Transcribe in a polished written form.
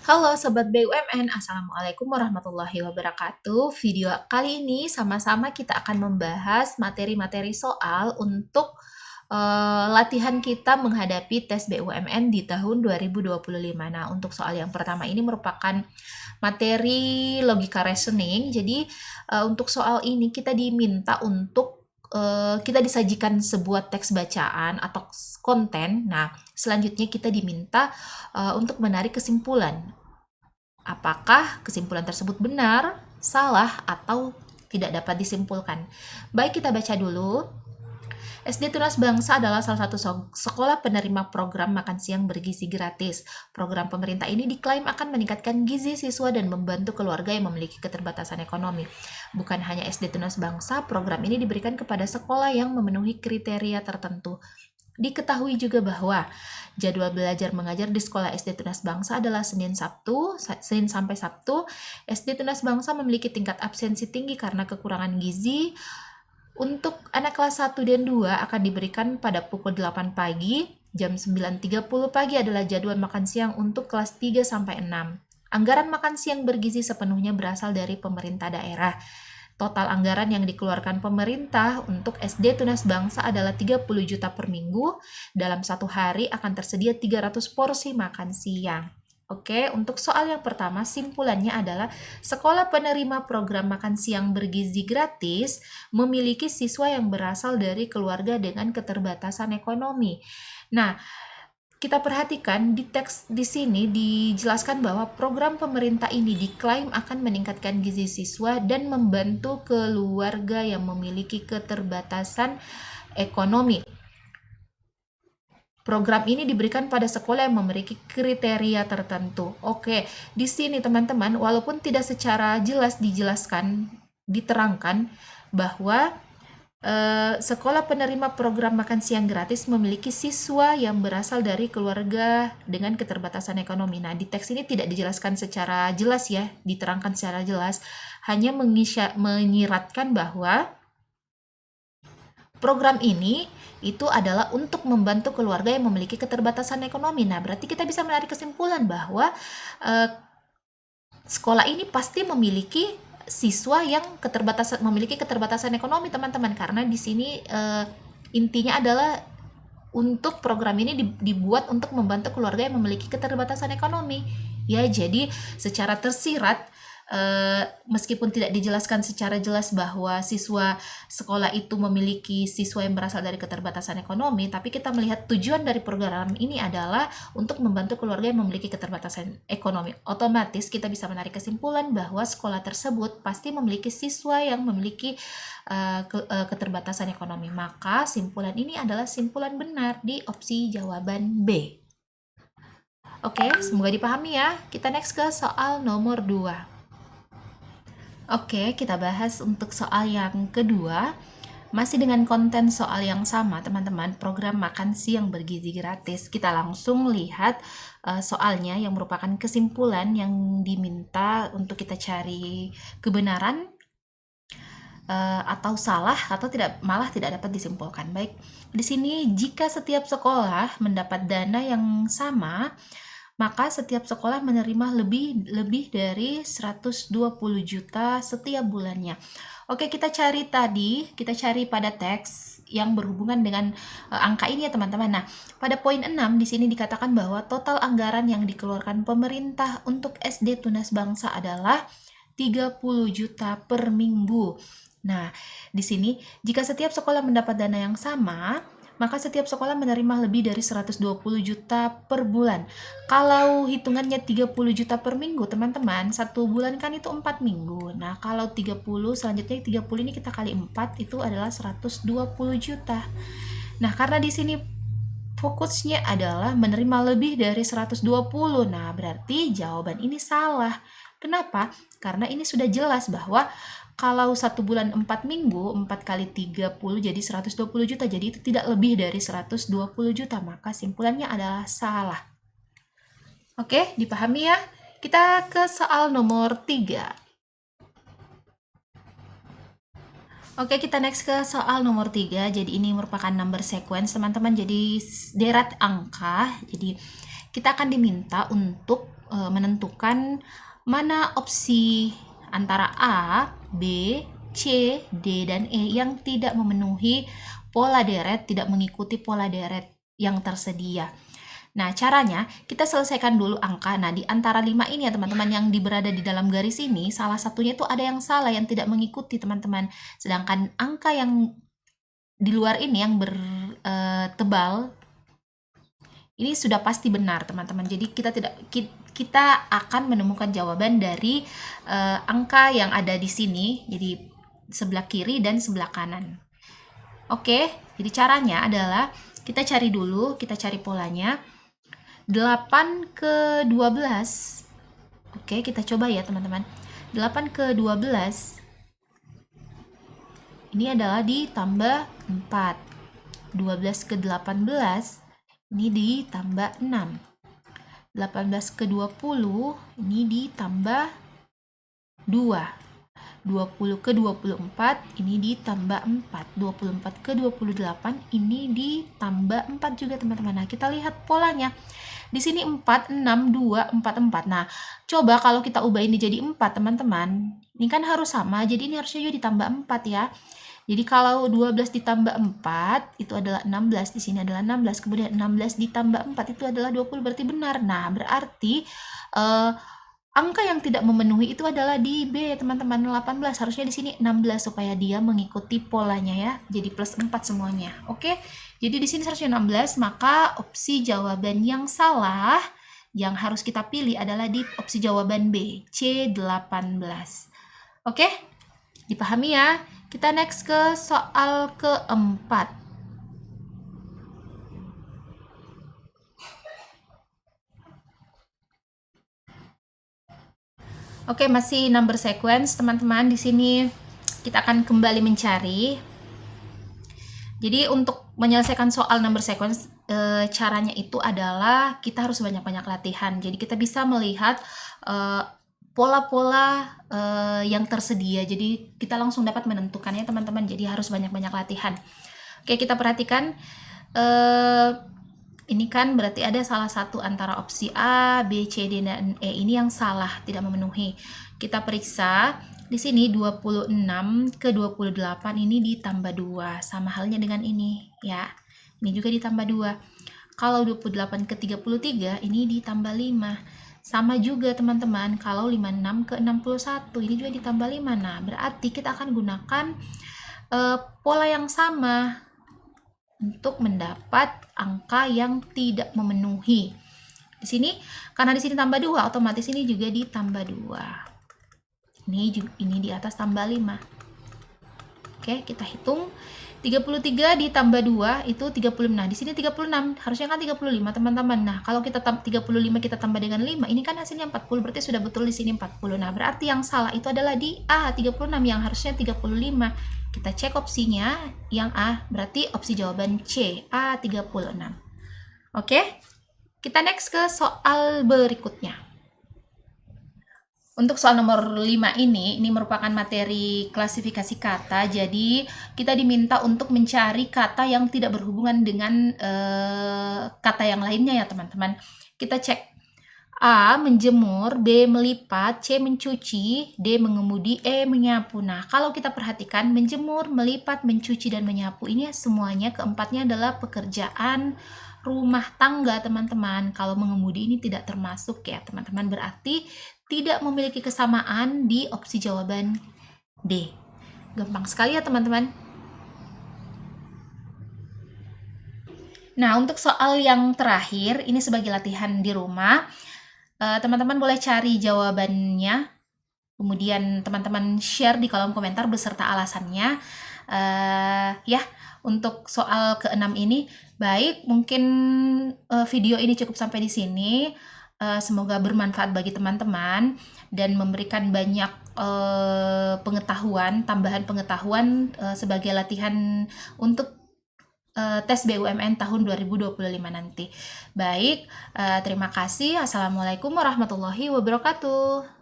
Halo Sobat BUMN, Assalamualaikum warahmatullahi wabarakatuh. Video kali ini sama-sama kita akan membahas materi-materi soal untuk latihan kita menghadapi tes BUMN di tahun 2025. Nah, untuk soal yang pertama ini merupakan materi logika reasoning. Jadi, untuk soal ini kita diminta untuk kita disajikan sebuah teks bacaan atau konten. Nah, selanjutnya kita diminta untuk menarik kesimpulan. Apakah kesimpulan tersebut benar, salah, atau tidak dapat disimpulkan? Baik, kita baca dulu. SD Tunas Bangsa adalah salah satu sekolah penerima program makan siang bergizi gratis. Program pemerintah ini diklaim akan meningkatkan gizi siswa dan membantu keluarga yang memiliki keterbatasan ekonomi. Bukan hanya SD Tunas Bangsa, program ini diberikan kepada sekolah yang memenuhi kriteria tertentu. Diketahui juga bahwa jadwal belajar mengajar di sekolah SD Tunas Bangsa adalah Senin sampai Sabtu. SD Tunas Bangsa memiliki tingkat absensi tinggi karena kekurangan gizi. Untuk anak kelas 1 dan 2 akan diberikan pada pukul 8 pagi, jam 9.30 pagi adalah jadwal makan siang untuk kelas 3 sampai 6. Anggaran makan siang bergizi sepenuhnya berasal dari pemerintah daerah. Total anggaran yang dikeluarkan pemerintah untuk SD Tunas Bangsa adalah 30 juta per minggu. Dalam satu hari akan tersedia 300 porsi makan siang. Oke, untuk soal yang pertama, simpulannya adalah sekolah penerima program makan siang bergizi gratis memiliki siswa yang berasal dari keluarga dengan keterbatasan ekonomi. Nah, kita perhatikan di teks di sini dijelaskan bahwa program pemerintah ini diklaim akan meningkatkan gizi siswa dan membantu keluarga yang memiliki keterbatasan ekonomi. Program ini diberikan pada sekolah yang memiliki kriteria tertentu. Oke, di sini teman-teman, walaupun tidak secara jelas diterangkan bahwa sekolah penerima program makan siang gratis memiliki siswa yang berasal dari keluarga dengan keterbatasan ekonomi. Nah, di teks ini tidak dijelaskan secara jelas ya, diterangkan secara jelas, hanya menyiratkan bahwa program ini itu adalah untuk membantu keluarga yang memiliki keterbatasan ekonomi. Nah, berarti kita bisa menarik kesimpulan bahwa sekolah ini pasti memiliki siswa yang memiliki keterbatasan ekonomi, teman-teman, karena di sini intinya adalah untuk program ini dibuat untuk membantu keluarga yang memiliki keterbatasan ekonomi. Ya, jadi secara tersirat meskipun tidak dijelaskan secara jelas bahwa siswa sekolah itu memiliki siswa yang berasal dari keterbatasan ekonomi, tapi kita melihat tujuan dari program ini adalah untuk membantu keluarga yang memiliki keterbatasan ekonomi. Otomatis kita bisa menarik kesimpulan bahwa sekolah tersebut pasti memiliki siswa yang memiliki keterbatasan ekonomi. Maka simpulan ini adalah simpulan benar di opsi jawaban B. Oke, semoga dipahami ya. Kita next ke soal nomor 2. Oke, kita bahas untuk soal yang kedua. Masih dengan konten soal yang sama, teman-teman, program makan siang bergizi gratis. Kita langsung lihat soalnya yang merupakan kesimpulan yang diminta untuk kita cari kebenaran atau salah atau malah tidak dapat disimpulkan. Baik, di sini jika setiap sekolah mendapat dana yang sama, maka setiap sekolah menerima lebih dari 120 juta setiap bulannya. Oke, kita cari pada teks yang berhubungan dengan angka ini ya, teman-teman. Nah, pada poin 6 di sini dikatakan bahwa total anggaran yang dikeluarkan pemerintah untuk SD Tunas Bangsa adalah 30 juta per minggu. Nah, di sini jika setiap sekolah mendapat dana yang sama, maka setiap sekolah menerima lebih dari 120 juta per bulan. Kalau hitungannya 30 juta per minggu, teman-teman, satu bulan kan itu 4 minggu. Nah, kalau 30, selanjutnya 30 ini kita kali 4, itu adalah 120 juta. Nah, karena di sini fokusnya adalah menerima lebih dari 120. Nah, berarti jawaban ini salah. Kenapa? Karena ini sudah jelas bahwa kalau satu bulan 4 minggu, 4 kali 30 jadi 120 juta. Jadi itu tidak lebih dari 120 juta. Maka simpulannya adalah salah. Oke, dipahami ya? Kita ke soal nomor 3. Oke, kita next ke soal nomor 3. Jadi ini merupakan number sequence, teman-teman. Jadi derat angka. Jadi kita akan diminta untuk menentukan mana opsi antara A, B, C, D, dan E yang tidak memenuhi pola deret, tidak mengikuti pola deret yang tersedia. Nah, caranya kita selesaikan dulu angka. Nah, di antara 5 ini ya teman-teman yang berada di dalam garis ini, salah satunya itu ada yang salah, yang tidak mengikuti teman-teman. Sedangkan angka yang di luar ini yang bertebal ini sudah pasti benar teman-teman. Jadi kita akan menemukan jawaban dari angka yang ada di sini. Jadi sebelah kiri dan sebelah kanan. Oke, jadi caranya adalah kita cari dulu, kita cari polanya. 8 ke 12. Oke, kita coba ya teman-teman. 8 ke 12 ini adalah ditambah 4. 12 ke 18 ini ditambah 6. 18 ke 20 ini ditambah 2. 20 ke 24 ini ditambah 4. 24 ke 28 ini ditambah 4 juga teman-teman. Nah, kita lihat polanya. Di sini 4, 6, 2, 4, 4. Nah, coba kalau kita ubah ini jadi 4 teman-teman. Ini kan harus sama, jadi ini harusnya juga ditambah 4 ya. Jadi kalau 12 ditambah 4 itu adalah 16, di sini adalah 16. Kemudian 16 ditambah 4 itu adalah 20, berarti benar. Nah, berarti angka yang tidak memenuhi itu adalah di B, teman-teman, 18. Harusnya di sini 16 supaya dia mengikuti polanya ya. Jadi plus 4 semuanya. Oke. Jadi di sini harusnya 16, maka opsi jawaban yang salah yang harus kita pilih adalah di opsi jawaban B, C18. Oke? Dipahami ya? Kita next ke soal keempat. Oke, masih number sequence, teman-teman. Di sini kita akan kembali mencari. Jadi untuk menyelesaikan soal number sequence, caranya itu adalah kita harus banyak-banyak latihan. Jadi kita bisa melihat pola-pola yang tersedia. Jadi kita langsung dapat menentukannya, teman-teman. Jadi harus banyak-banyak latihan. Oke, kita perhatikan. Ini kan berarti ada salah satu antara opsi A, B, C, D, dan E ini yang salah, tidak memenuhi. Kita periksa, di sini 26 ke 28 ini ditambah 2, sama halnya dengan ini ya. Ini juga ditambah 2. Kalau 28 ke 33 ini ditambah 5. Sama juga teman-teman, kalau 56 ke 61 ini juga ditambah 5. Nah, berarti kita akan gunakan pola yang sama untuk mendapat angka yang tidak memenuhi. Di sini karena di sini tambah 2, otomatis ini juga ditambah 2. Ini di atas tambah 5. Oke, kita hitung. 33 ditambah 2 itu 36. Nah, di sini 36, harusnya kan 35, teman-teman. Nah, kalau kita 35 kita tambah dengan 5, ini kan hasilnya 40, berarti sudah betul di sini 40. Nah, berarti yang salah itu adalah di A, 36, yang harusnya 35. Kita cek opsinya, yang A, berarti opsi jawaban C, A36. Oke, kita next ke soal berikutnya. Untuk soal nomor 5 ini merupakan materi klasifikasi kata, jadi kita diminta untuk mencari kata yang tidak berhubungan dengan kata yang lainnya ya teman-teman. Kita cek. A. Menjemur, B. Melipat, C. Mencuci, D. Mengemudi, E. Menyapu. Nah, kalau kita perhatikan, menjemur, melipat, mencuci, dan menyapu ini semuanya keempatnya adalah pekerjaan rumah tangga, teman-teman. Kalau mengemudi ini tidak termasuk ya, teman-teman. Berarti tidak memiliki kesamaan di opsi jawaban D. Gampang sekali ya, teman-teman. Nah, untuk soal yang terakhir, ini sebagai latihan di rumah. Teman-teman boleh cari jawabannya, kemudian teman-teman share di kolom komentar beserta alasannya. Ya, untuk soal ke-6 ini, baik, mungkin video ini cukup sampai di sini. Semoga bermanfaat bagi teman-teman dan memberikan banyak pengetahuan, tambahan pengetahuan sebagai latihan untuk tes BUMN tahun 2025 nanti. Baik, terima kasih. Assalamualaikum warahmatullahi wabarakatuh.